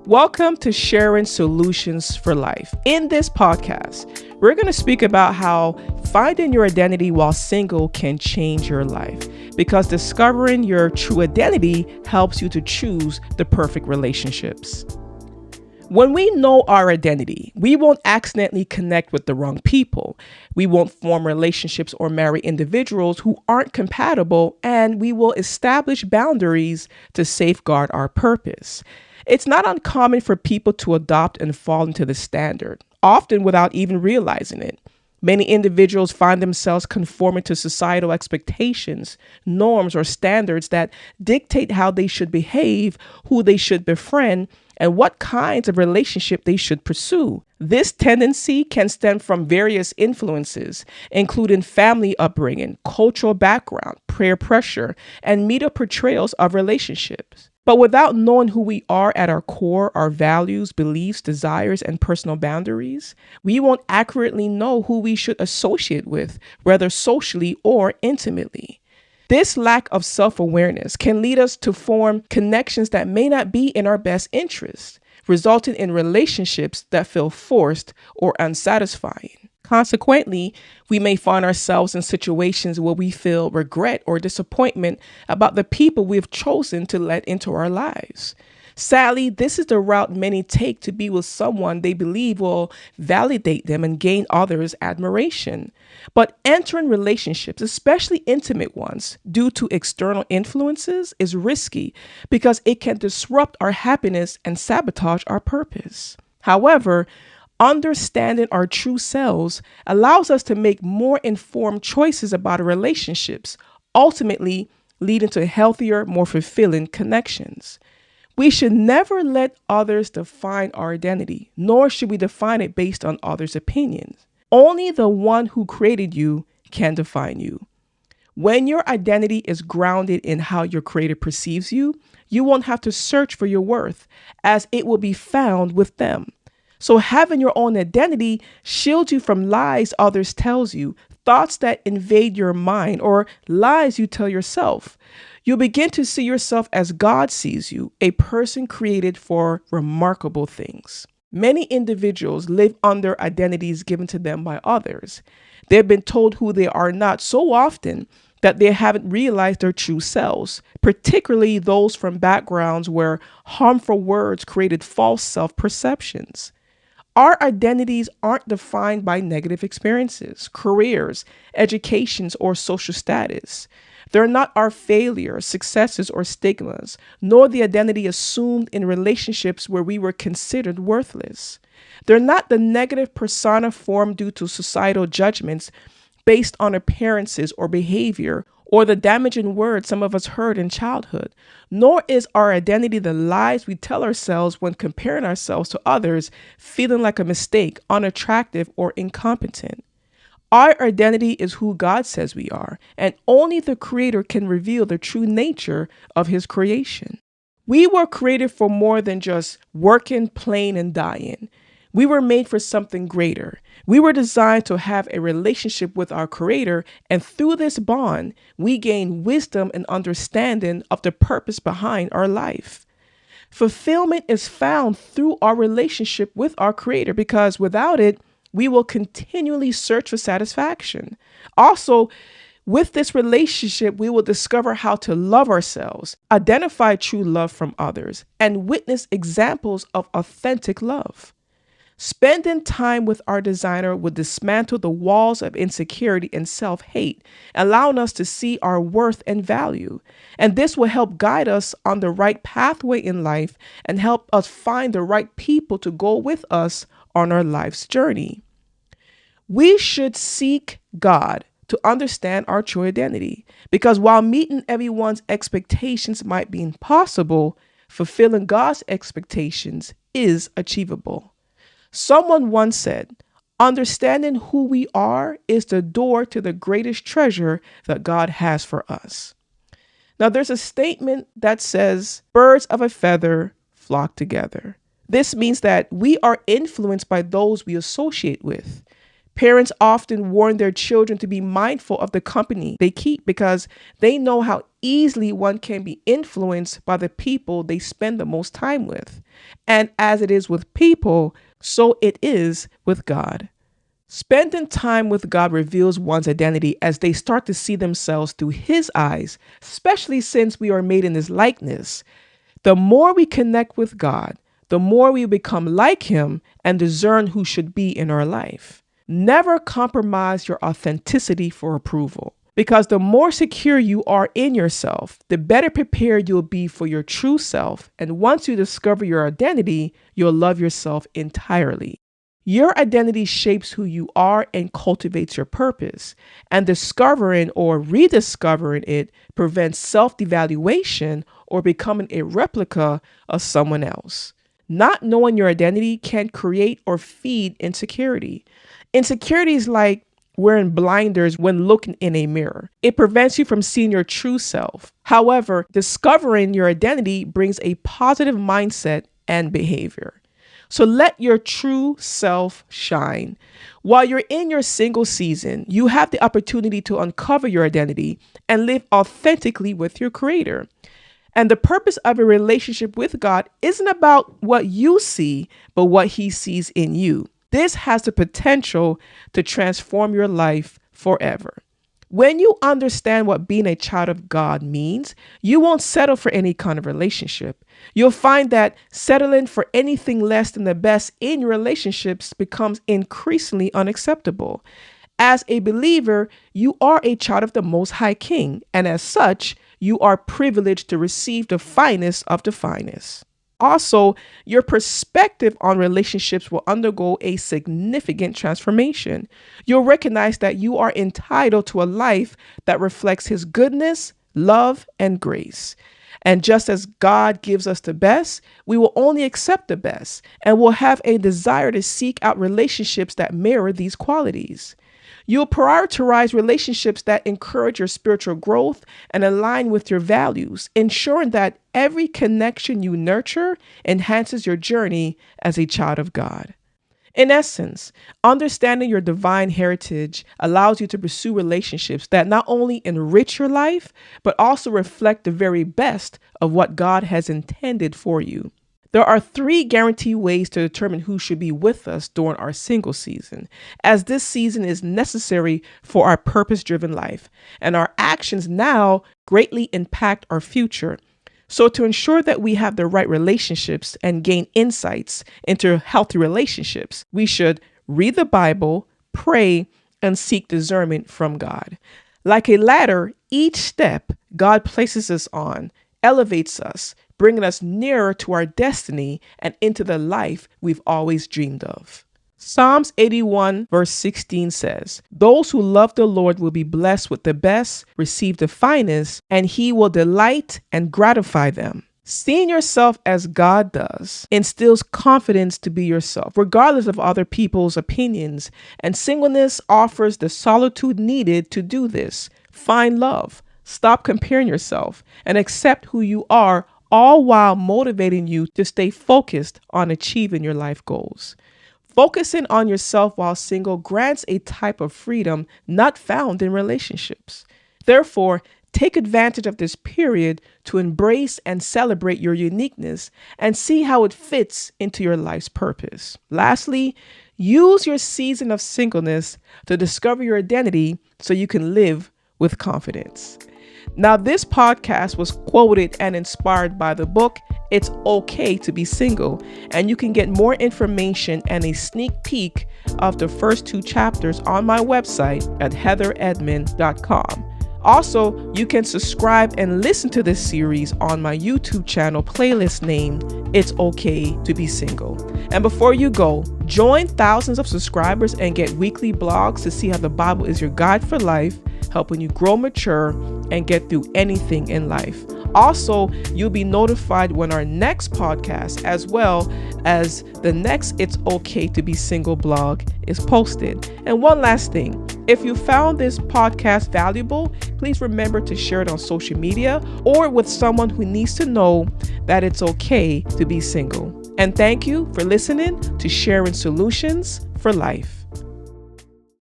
Welcome to Sharing Solutions for Life. In this podcast, we're going to speak about how finding your identity while single can change your life, because discovering your true identity helps you to choose the perfect relationships. When we know our identity, we won't accidentally connect with the wrong people. We won't form relationships or marry individuals who aren't compatible, and we will establish boundaries to safeguard our purpose. It's not uncommon for people to adopt and fall into the standard, often without even realizing it. Many individuals find themselves conforming to societal expectations, norms, or standards that dictate how they should behave, who they should befriend, and what kinds of relationship they should pursue. This tendency can stem from various influences, including family upbringing, cultural background, peer pressure, and media portrayals of relationships. But without knowing who we are at our core, our values, beliefs, desires, and personal boundaries, we won't accurately know who we should associate with, whether socially or intimately. This lack of self-awareness can lead us to form connections that may not be in our best interest, resulting in relationships that feel forced or unsatisfying. Consequently, we may find ourselves in situations where we feel regret or disappointment about the people we've chosen to let into our lives. Sadly, this is the route many take to be with someone they believe will validate them and gain others' admiration. But entering relationships, especially intimate ones, due to external influences is risky because it can disrupt our happiness and sabotage our purpose. However, understanding our true selves allows us to make more informed choices about our relationships, ultimately leading to healthier, more fulfilling connections. We should never let others define our identity, nor should we define it based on others' opinions. Only the one who created you can define you. When your identity is grounded in how your creator perceives you, you won't have to search for your worth, as it will be found with them. So having your own identity shields you from lies others tells you, thoughts that invade your mind, or lies you tell yourself. You'll begin to see yourself as God sees you, a person created for remarkable things. Many individuals live under identities given to them by others. They've been told who they are not so often that they haven't realized their true selves, particularly those from backgrounds where harmful words created false self-perceptions. Our identities aren't defined by negative experiences, careers, educations, or social status. They're not our failures, successes, or stigmas, nor the identity assumed in relationships where we were considered worthless. They're not the negative persona formed due to societal judgments based on appearances or behavior, or the damaging words some of us heard in childhood. Nor is our identity the lies we tell ourselves when comparing ourselves to others, feeling like a mistake, unattractive, or incompetent. Our identity is who God says we are, and only the Creator can reveal the true nature of His creation. We were created for more than just working, playing, and dying. We were made for something greater. We were designed to have a relationship with our Creator, and through this bond, we gain wisdom and understanding of the purpose behind our life. Fulfillment is found through our relationship with our Creator, because without it, we will continually search for satisfaction. Also, with this relationship, we will discover how to love ourselves, identify true love from others, and witness examples of authentic love. Spending time with our designer will dismantle the walls of insecurity and self-hate, allowing us to see our worth and value. And this will help guide us on the right pathway in life and help us find the right people to go with us on our life's journey. We should seek God to understand our true identity, because while meeting everyone's expectations might be impossible, fulfilling God's expectations is achievable. Someone once said, understanding who we are is the door to the greatest treasure that God has for us. Now, there's a statement that says, birds of a feather flock together. This means that we are influenced by those we associate with. Parents often warn their children to be mindful of the company they keep because they know how easily one can be influenced by the people they spend the most time with. And as it is with people, so it is with God. Spending time with God reveals one's identity as they start to see themselves through His eyes, especially since we are made in His likeness. The more we connect with God, the more we become like Him and discern who should be in our life. Never compromise your authenticity for approval, because the more secure you are in yourself, the better prepared you'll be for your true self. And once you discover your identity, you'll love yourself entirely. Your identity shapes who you are and cultivates your purpose. And discovering or rediscovering it prevents self-devaluation or becoming a replica of someone else. Not knowing your identity can create or feed insecurity. Insecurity is like wearing blinders when looking in a mirror. It prevents you from seeing your true self. However, discovering your identity brings a positive mindset and behavior. So let your true self shine. While you're in your single season, you have the opportunity to uncover your identity and live authentically with your Creator. And the purpose of a relationship with God isn't about what you see, but what He sees in you. This has the potential to transform your life forever. When you understand what being a child of God means, you won't settle for any kind of relationship. You'll find that settling for anything less than the best in your relationships becomes increasingly unacceptable. As a believer, you are a child of the Most High King, and as such, you are privileged to receive the finest of the finest. Also, your perspective on relationships will undergo a significant transformation. You'll recognize that you are entitled to a life that reflects His goodness, love, and grace. And just as God gives us the best, we will only accept the best and will have a desire to seek out relationships that mirror these qualities. You'll prioritize relationships that encourage your spiritual growth and align with your values, ensuring that every connection you nurture enhances your journey as a child of God. In essence, understanding your divine heritage allows you to pursue relationships that not only enrich your life, but also reflect the very best of what God has intended for you. There are 3 guaranteed ways to determine who should be with us during our single season, as this season is necessary for our purpose-driven life, and our actions now greatly impact our future. So to ensure that we have the right relationships and gain insights into healthy relationships, we should read the Bible, pray, and seek discernment from God. Like a ladder, each step God places us on elevates us, bringing us nearer to our destiny and into the life we've always dreamed of. Psalms 81 verse 16 says, "Those who love the Lord will be blessed with the best, receive the finest, and He will delight and gratify them." Seeing yourself as God does instills confidence to be yourself, regardless of other people's opinions, and singleness offers the solitude needed to do this. Find love, stop comparing yourself, and accept who you are, all while motivating you to stay focused on achieving your life goals. Focusing on yourself while single grants a type of freedom not found in relationships. Therefore, take advantage of this period to embrace and celebrate your uniqueness and see how it fits into your life's purpose. Lastly, use your season of singleness to discover your identity so you can live with confidence. Now, this podcast was quoted and inspired by the book, It's Okay to Be Single, and you can get more information and a sneak peek of the first 2 chapters on my website at heatheredmond.com. Also, you can subscribe and listen to this series on my YouTube channel playlist named It's Okay to Be Single. And before you go, join thousands of subscribers and get weekly blogs to see how the Bible is your guide for life, helping you grow mature and get through anything in life. Also, you'll be notified when our next podcast, as well as the next It's Okay to Be Single blog, is posted. And one last thing, if you found this podcast valuable, please remember to share it on social media or with someone who needs to know that it's okay to be single. And thank you for listening to Sharing Solutions for Life.